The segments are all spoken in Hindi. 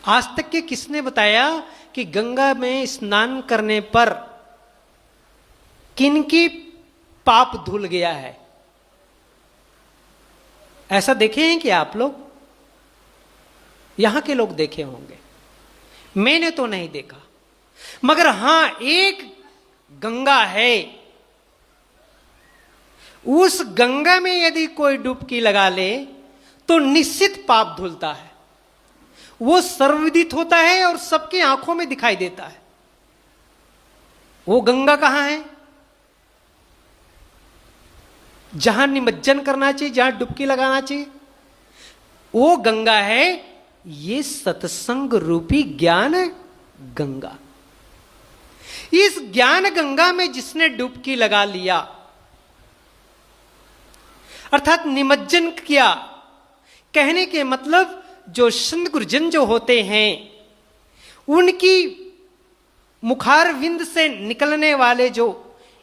आज तक के किसने बताया कि गंगा में स्नान करने पर किनकी पाप धुल गया है? ऐसा देखे हैं कि आप लोग? यहां के लोग देखे होंगे, मैंने तो नहीं देखा। मगर हां, एक गंगा है, उस गंगा में यदि कोई डुबकी लगा ले तो निश्चित पाप धुलता है। वो सर्वविदित होता है और सबकी आंखों में दिखाई देता है। वो गंगा कहां है? जहां निमज्जन करना चाहिए, जहां डुबकी लगाना चाहिए, वो गंगा है ये सत्संग रूपी ज्ञान गंगा। इस ज्ञान गंगा में जिसने डुबकी लगा लिया, अर्थात निमज्जन किया, कहने के मतलब जो संत गुरुजन जो होते हैं, उनकी मुखार विंद से निकलने वाले जो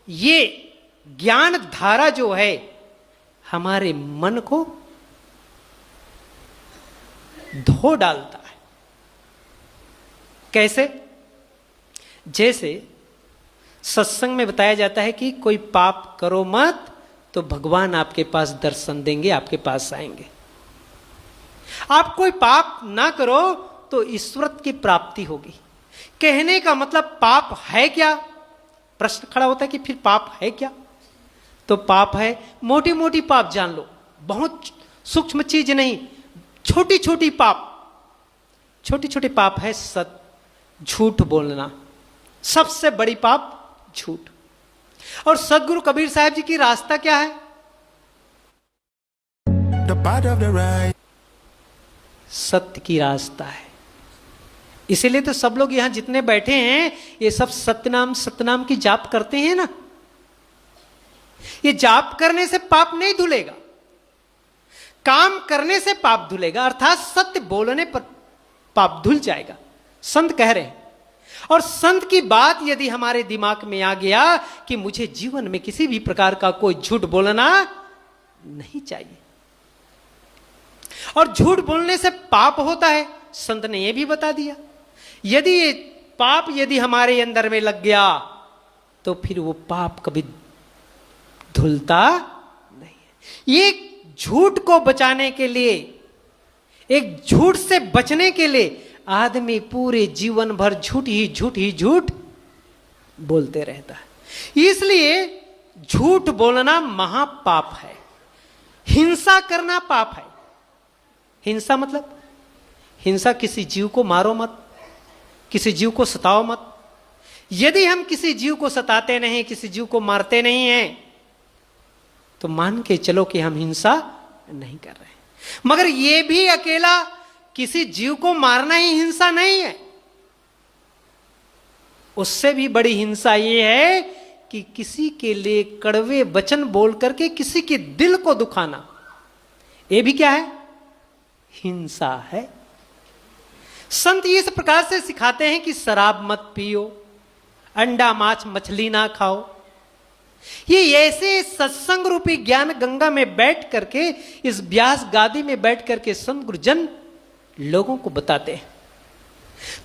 ये ज्ञान धारा जो है, हमारे मन को धो डालता है। कैसे? जैसे सत्संग में बताया जाता है कि कोई पाप करो मत तो भगवान आपके पास दर्शन देंगे, आपके पास आएंगे। आप कोई पाप ना करो तो ईश्वर की प्राप्ति होगी। कहने का मतलब पाप है क्या? प्रश्न खड़ा होता है कि फिर पाप है क्या? तो पाप है, मोटी मोटी पाप जान लो, बहुत सूक्ष्म चीज नहीं, छोटी छोटी पाप, छोटी छोटी पाप है झूठ बोलना, सबसे बड़ी पाप झूठ। और सदगुरु कबीर साहब जी की रास्ता क्या है? सत्य की रास्ता है। इसीलिए तो सब लोग यहां जितने बैठे हैं, ये सब सतनाम की जाप करते हैं ना। ये जाप करने से पाप नहीं धुलेगा, काम करने से पाप धुलेगा, अर्थात सत्य बोलने पर पाप धुल जाएगा, संत कह रहे हैं। और संत की बात यदि हमारे दिमाग में आ गया कि मुझे जीवन में किसी भी प्रकार का कोई झूठ बोलना नहीं चाहिए, और झूठ बोलने से पाप होता है, संत ने यह भी बता दिया। यदि ये पाप यदि हमारे अंदर में लग गया तो फिर वो पाप कभी धुलता नहीं है। ये झूठ को बचाने के लिए, एक झूठ से बचने के लिए आदमी पूरे जीवन भर झूठ ही झूठ बोलते रहता है। इसलिए झूठ बोलना महापाप है। हिंसा करना पाप है। हिंसा मतलब, हिंसा किसी जीव को मारो मत, किसी जीव को सताओ मत। यदि हम किसी जीव को सताते नहीं, किसी जीव को मारते नहीं हैं, तो मान के चलो कि हम हिंसा नहीं कर रहे। मगर यह भी अकेला किसी जीव को मारना ही हिंसा नहीं है। उससे भी बड़ी हिंसा यह है कि किसी के लिए कड़वे वचन बोल करके किसी के दिल को दुखाना, यह भी क्या है? हिंसा है। संत इस प्रकार से सिखाते हैं कि शराब मत पियो, अंडा मांस मछली ना खाओ। ये ऐसे सत्संग रूपी ज्ञान गंगा में बैठ करके, इस व्यास गादी में बैठ करके संत गुरुजन लोगों को बताते हैं।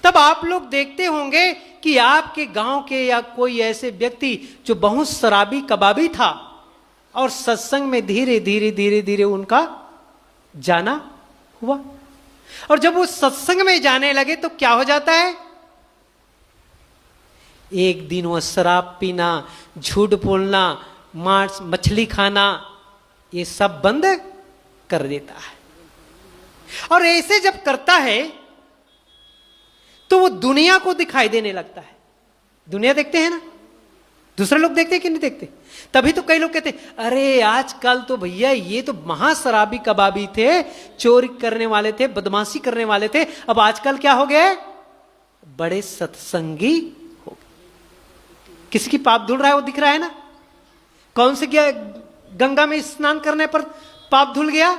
तब आप लोग देखते होंगे कि आपके गांव के या कोई ऐसे व्यक्ति जो बहुत शराबी कबाबी था, और सत्संग में धीरे धीरे उनका जाना हुआ, और जब वो सत्संग में जाने लगे तो क्या हो जाता है? एक दिन वो शराब पीना, झूठ बोलना, मांस मछली खाना, ये सब बंद कर देता है। और ऐसे जब करता है तो वो दुनिया को दिखाई देने लगता है। दुनिया देखते हैं ना, दूसरे लोग देखते हैं कि नहीं देखते? तभी तो कई लोग कहते हैं, अरे आजकल तो भैया ये तो महाशराबी कबाबी थे, चोरी करने वाले थे, बदमाशी करने वाले थे, अब आजकल क्या हो गए? बड़े सत्संगी हो गए। किसी की पाप धुल रहा है, वो दिख रहा है ना। कौन से गया गंगा में स्नान करने पर पाप धुल गया?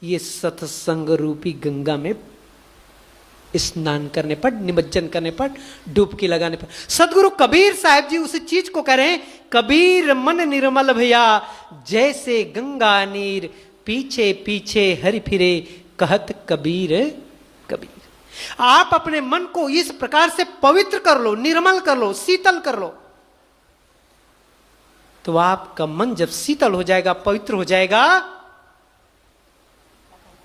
ये सत्संग रूपी गंगा में स्नान करने पर, निमज्जन करने पर, डुबकी लगाने पर। सदगुरु कबीर साहब जी उस चीज को कह रहे हैं, कबीर मन निर्मल भैया, जैसे गंगा नीर, पीछे पीछे हरि फिरे, कहत कबीर कबीर। आप अपने मन को इस प्रकार से पवित्र कर लो, निर्मल कर लो, शीतल कर लो, तो आपका मन जब शीतल हो जाएगा, पवित्र हो जाएगा,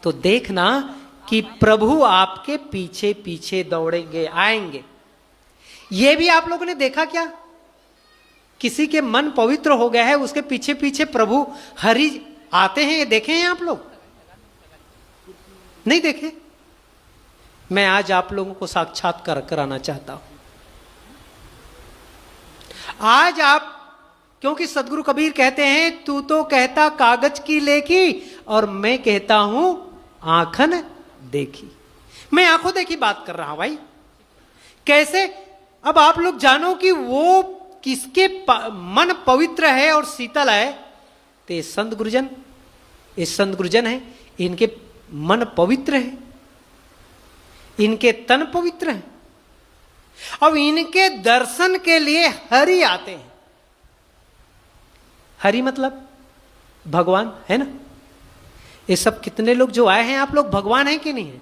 तो देखना कि प्रभु आपके पीछे पीछे दौड़ेंगे, आएंगे। यह भी आप लोगों ने देखा क्या? किसी के मन पवित्र हो गया है, उसके पीछे पीछे प्रभु हरि आते हैं, ये देखे हैं आप लोग? नहीं देखे? मैं आज आप लोगों को साक्षात्कार कराना चाहता हूं। आज आप, क्योंकि सदगुरु कबीर कहते हैं, तू तो कहता कागज की लेखी और मैं कहता हूं आंखन देखी। मैं आंखों देखी बात कर रहा हूं भाई। कैसे? अब आप लोग जानो कि वो किसके मन पवित्र है और शीतल है, तो ये संत गुरुजन है, इनके मन पवित्र है, इनके तन पवित्र है। अब इनके दर्शन के लिए हरि आते हैं। हरि मतलब भगवान है ना। ये सब कितने लोग जो आए हैं, आप लोग भगवान हैं कि नहीं है?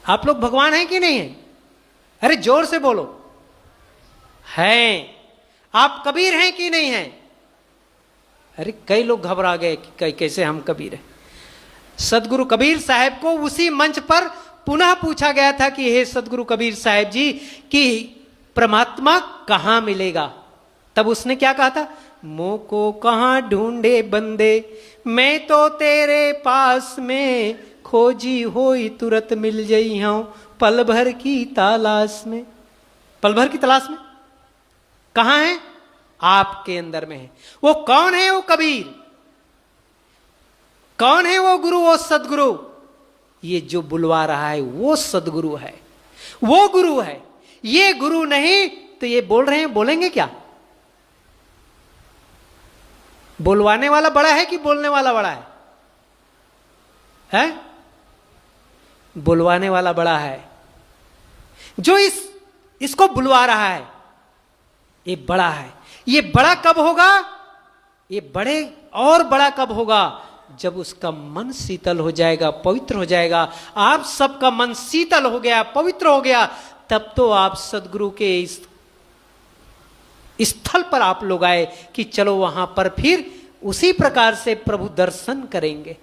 आप लोग भगवान हैं कि नहीं है? अरे जोर से बोलो। हैं। आप कबीर हैं कि नहीं हैं? अरे कई लोग घबरा गए कि कैसे हम कबीर हैं। सदगुरु कबीर साहब को उसी मंच पर पुनः पूछा गया था कि हे सदगुरु कबीर साहब जी, कि परमात्मा कहां मिलेगा? तब उसने क्या कहा था? मोह को कहां ढूंढे बंदे, मैं तो तेरे पास में, खोजी होई तुरंत मिल जई हूं, पल भर की तलाश में। पल भर की तलाश में कहां है? आपके अंदर में है। वो कौन है? वो कबीर। कौन है वो गुरु, वो सदगुरु? ये जो बुलवा रहा है वो सदगुरु है, वो गुरु है। ये गुरु नहीं तो ये बोल रहे हैं, बोलेंगे क्या? बोलवाने वाला बड़ा है कि बोलने वाला बड़ा है? हैं? बुलवाने वाला बड़ा है। जो इसको बुलवा रहा है ये बड़ा है। ये बड़ा कब होगा? ये बड़े और बड़ा कब होगा? जब उसका मन शीतल हो जाएगा, पवित्र हो जाएगा। आप सबका मन शीतल हो गया, पवित्र हो गया, तब तो आप सदगुरु के इस स्थल पर आप लोग आए कि चलो वहां पर फिर उसी प्रकार से प्रभु दर्शन करेंगे।